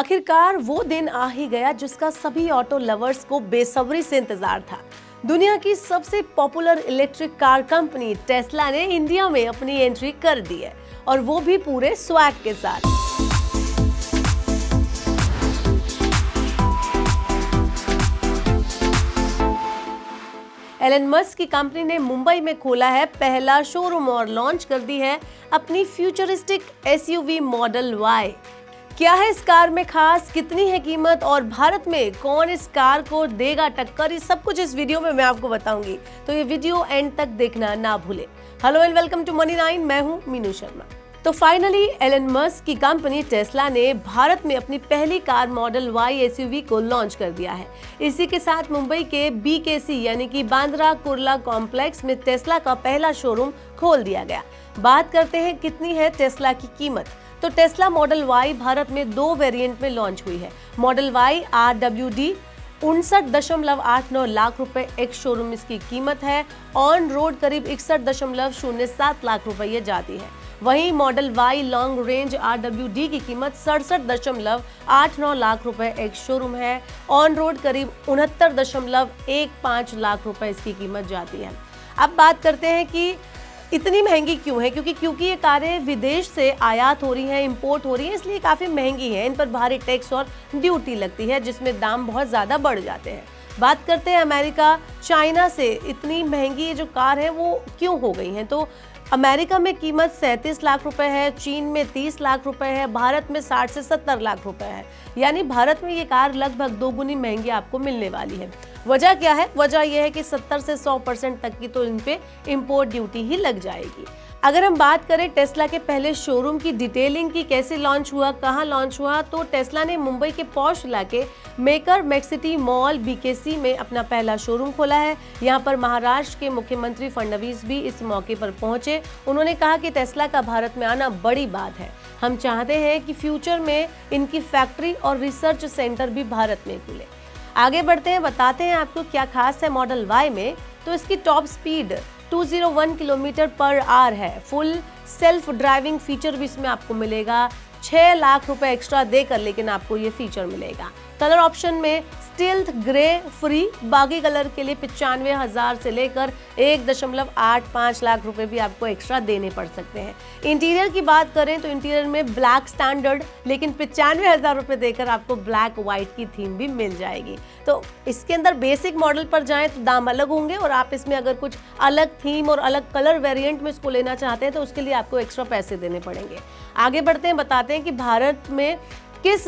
आखिरकार वो दिन आ ही गया जिसका सभी ऑटो लवर्स को बेसब्री से इंतजार था। दुनिया की सबसे popular electric car company Tesla ने इंडिया में अपनी एंट्री कर दी है, और वो भी पूरे स्वैग के साथ। एलन मस्क की कंपनी ने मुंबई में खोला है पहला शोरूम और लॉन्च कर दी है अपनी फ्यूचरिस्टिक एसयूवी मॉडल वाई। क्या है इस कार में खास, कितनी है कीमत और भारत में कौन इस कार को देगा टक्कर, ये सब कुछ इस वीडियो में मैं आपको बताऊंगी। तो ये वीडियो एंड तक देखना ना भूले। Hello and welcome to money 9, मैं हूं मीनू शर्मा। तो फाइनली एलन मस्क की कंपनी टेस्ला ने भारत में अपनी पहली कार मॉडल वाई एसयूवी को लॉन्च कर दिया है। इसी के साथ मुंबई के बीकेसी यानी कि बांद्रा कुर्ला कॉम्प्लेक्स में टेस्ला का पहला शोरूम खोल दिया गया। बात करते हैं कितनी है टेस्ला की कीमत। तो टेस्ला मॉडल वाई भारत में 2 वेरिएंट में लॉन्च हुई है। मॉडल वाई RWD 59.89 लाख रुपए एक शोरूम इसकी कीमत है। ऑन रोड करीब 61.07 लाख रुपए ये जाती है। वहीं model Y long range RWD की कीमत 67.89 लाख रुपए एक शोरूम है। ऑन रोड करीब 69.15 लाख रुपए इसकी कीमत जाती है। अब बात करते हैं कि इतनी महंगी क्यों है, क्योंकि ये कारें विदेश से आयात हो रही हैं, इंपोर्ट हो रही हैं, इसलिए काफ़ी महंगी है। इन पर भारी टैक्स और ड्यूटी लगती है जिसमें दाम बहुत ज़्यादा बढ़ जाते हैं। बात करते हैं अमेरिका, चाइना से इतनी महंगी ये जो कार है वो क्यों हो गई हैं। तो अमेरिका में कीमत 37 लाख रुपए है, चीन में 30 लाख रुपए है, भारत में 60 से 70 लाख रुपए है। यानी भारत में ये कार लगभग 2 गुनी महंगी आपको मिलने वाली है। वजह क्या है? वजह यह है कि 70 से 100% तक की तो इन पे इम्पोर्ट ड्यूटी ही लग जाएगी। अगर हम बात करें टेस्ला के पहले शोरूम की डिटेलिंग की, कैसे लॉन्च हुआ, कहाँ लॉन्च हुआ, तो टेस्ला ने मुंबई के पॉश इलाके मेकर मैक्सिटी मॉल बीकेसी में अपना पहला शोरूम खोला है। यहाँ पर महाराष्ट्र के मुख्यमंत्री फडणवीस भी इस मौके पर पहुंचे। उन्होंने कहा कि टेस्ला का भारत में आना बड़ी बात है। हम चाहते हैं कि फ्यूचर में इनकी फैक्ट्री और रिसर्च सेंटर भी भारत में खुले। आगे बढ़ते हैं, बताते हैं आपको क्या खास है मॉडल वाई में। तो इसकी top speed 201 kilometre per hour है। फुल सेल्फ ड्राइविंग फीचर भी इसमें आपको मिलेगा। 6 लाख रुपए एक्स्ट्रा देकर लेकिन आपको ये फीचर मिलेगा। कलर ऑप्शन में स्टील्थ ग्रे फ्री, बाकी कलर के लिए 95,000 से लेकर 1.85 लाख रुपए भी आपको एक्स्ट्रा देने पड़ सकते हैं। इंटीरियर की बात करें तो इंटीरियर में ब्लैक स्टैंडर्ड, लेकिन 95,000 रुपए देकर आपको ब्लैक व्हाइट की थीम भी मिल जाएगी। तो इसके अंदर बेसिक मॉडल पर जाएं तो दाम अलग होंगे, और आप इसमें अगर कुछ अलग थीम और अलग कलर वेरिएंट में इसको लेना चाहते हैं तो उसके लिए आपको एक्स्ट्रा पैसे देने पड़ेंगे। आगे बढ़ते हैं, बताते हैं कि भारत में किस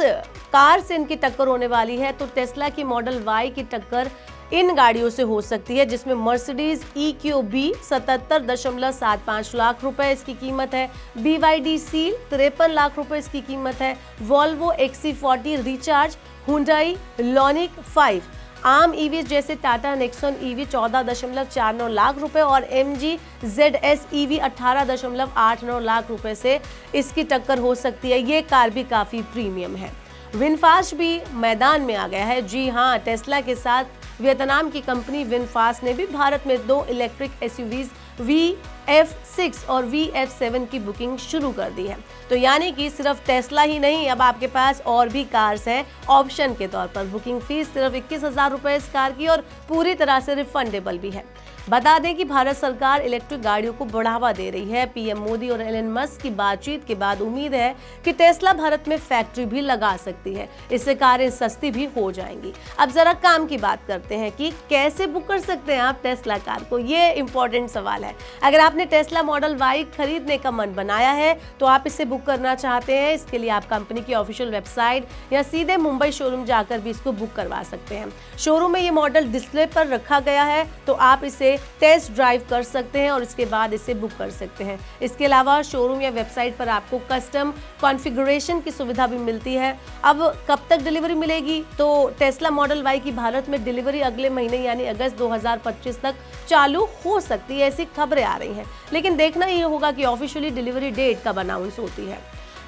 कार से इनकी टक्कर होने वाली है। तो टेस्ला की मॉडल वाई की टक्कर इन गाड़ियों से हो सकती है जिसमें मर्सिडीज EQB 77.75 लाख रुपए इसकी कीमत है। BYD सील 53 लाख रुपए इसकी कीमत है। वॉल्वो XC40 रिचार्ज, हुंडई लॉनिक 5, आम ईवी जैसे टाटा नेक्सॉन EV 14.49 लाख रुपए और MG ZS EV 18.89 लाख रुपए से इसकी टक्कर हो सकती है। ये कार भी काफी प्रीमियम है। विनफास्ट भी मैदान में आ गया है। जी हाँ, टेस्ला के साथ वियतनाम की कंपनी विनफास्ट ने भी भारत में 2 इलेक्ट्रिक एसयूवीज VF6 और VF7 की बुकिंग शुरू कर दी है। तो यानी कि सिर्फ टेस्ला ही नहीं, अब आपके पास और भी कार्स हैं ऑप्शन के तौर पर। बुकिंग फीस सिर्फ 21,000 रुपए इस कार की, और पूरी तरह से रिफंडेबल भी है। बता दें कि भारत सरकार इलेक्ट्रिक गाड़ियों को बढ़ावा दे रही है। पीएम मोदी और एलन मस्क की बातचीत के बाद उम्मीद है कि टेस्ला भारत में फैक्ट्री भी लगा सकती है। इससे कारें सस्ती भी हो जाएंगी। अब जरा काम की बात करते हैं कि कैसे बुक कर सकते हैं आप टेस्ला कार को। ये इंपॉर्टेंट सवाल है। अगर आपने टेस्ला मॉडल वाई खरीदने का मन बनाया है तो आप इसे बुक करना चाहते हैं, इसके लिए आप कंपनी की ऑफिशियल वेबसाइट या सीधे मुंबई शोरूम जाकर भी इसको बुक करवा सकते हैं। शोरूम में ये मॉडल डिस्प्ले पर रखा गया है, तो आप इसे टेस्ट ड्राइव कर सकते हैं और इसके बाद इसे बुक कर सकते हैं। इसके अलावा शोरूम या वेबसाइट पर आपको कस्टम कॉन्फ़िगरेशन की सुविधा भी मिलती है। अब कब तक डिलीवरी मिलेगी? तो टेस्ला मॉडल वाई की भारत में डिलीवरी अगले महीने यानी अगस्त 2025 तक चालू हो सकती है, ऐसी खबरें आ रही हैं। लेकिन देखना ये होगा कि ऑफिशियली डिलीवरी डेट कब अनाउंस होती है।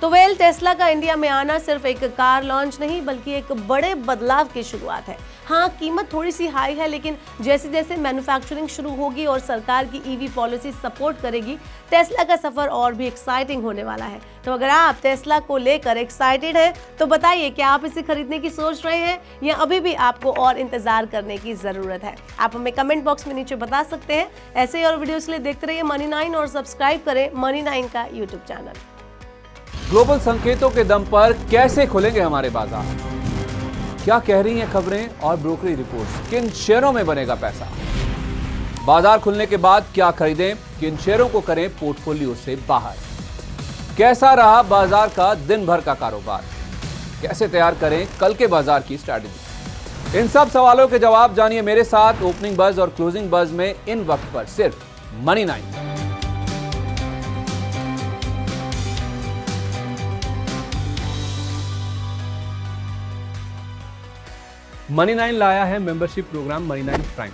तो टेस्ला का इंडिया में आना सिर्फ एक कार लॉन्च नहीं बल्कि एक बड़े बदलाव की शुरुआत है। हाँ, कीमत थोड़ी सी हाई है, लेकिन जैसे जैसे मैन्युफैक्चरिंग शुरू होगी और सरकार की ईवी पॉलिसी सपोर्ट करेगी, टेस्ला का सफर और भी एक्साइटिंग होने वाला है। तो अगर आप टेस्ला को लेकर एक्साइटेड हैं तो बताइए, क्या आप इसे खरीदने की सोच रहे हैं या अभी भी आपको और इंतजार करने की जरूरत है? आप हमें कमेंट बॉक्स में नीचे बता सकते हैं। ऐसे ही और वीडियोस के लिए देखते रहिए मनी 9 और सब्सक्राइब करें मनी 9 का यूट्यूब चैनल। ग्लोबल संकेतों के दम पर कैसे खुलेंगे हमारे बाजार? क्या कह रही हैं खबरें और ब्रोकरी रिपोर्ट्स? किन शेयरों में बनेगा पैसा? बाजार खुलने के बाद क्या खरीदें? किन शेयरों को करें पोर्टफोलियो से बाहर? कैसा रहा बाजार का दिन भर का कारोबार? कैसे तैयार करें कल के बाजार की स्ट्रैटेजी? इन सब सवालों के जवाब जानिए मेरे साथ ओपनिंग बज और क्लोजिंग बज में, इन वक्त पर सिर्फ मनी 9। मनी 9 लाया है मेंबरशिप प्रोग्राम मनी 9 प्राइम।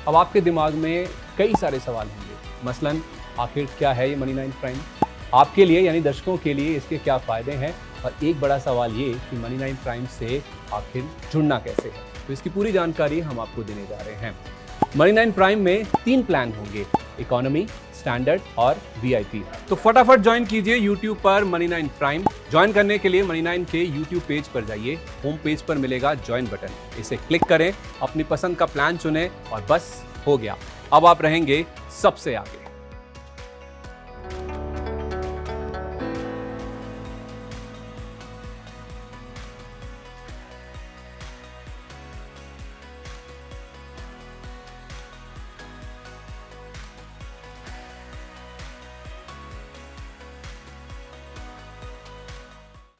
अब आपके दिमाग में कई सारे सवाल होंगे, मसलन आखिर क्या है ये मनी 9 प्राइम? आपके लिए यानी दर्शकों के लिए इसके क्या फायदे हैं? और एक बड़ा सवाल ये कि मनी 9 प्राइम से आखिर जुड़ना कैसे है? तो इसकी पूरी जानकारी हम आपको देने जा रहे हैं। मनी 9 प्राइम में 3 प्लान होंगे, इकोनॉमी, स्टैंडर्ड और वीआईपी। तो फटाफट ज्वाइन कीजिए यूट्यूब पर मनी 9 प्राइम। ज्वाइन करने के लिए मनी 9 के यूट्यूब पेज पर जाइए, होम पेज पर मिलेगा ज्वाइन बटन, इसे क्लिक करें, अपनी पसंद का प्लान चुनें और बस हो गया, अब आप रहेंगे सबसे आगे।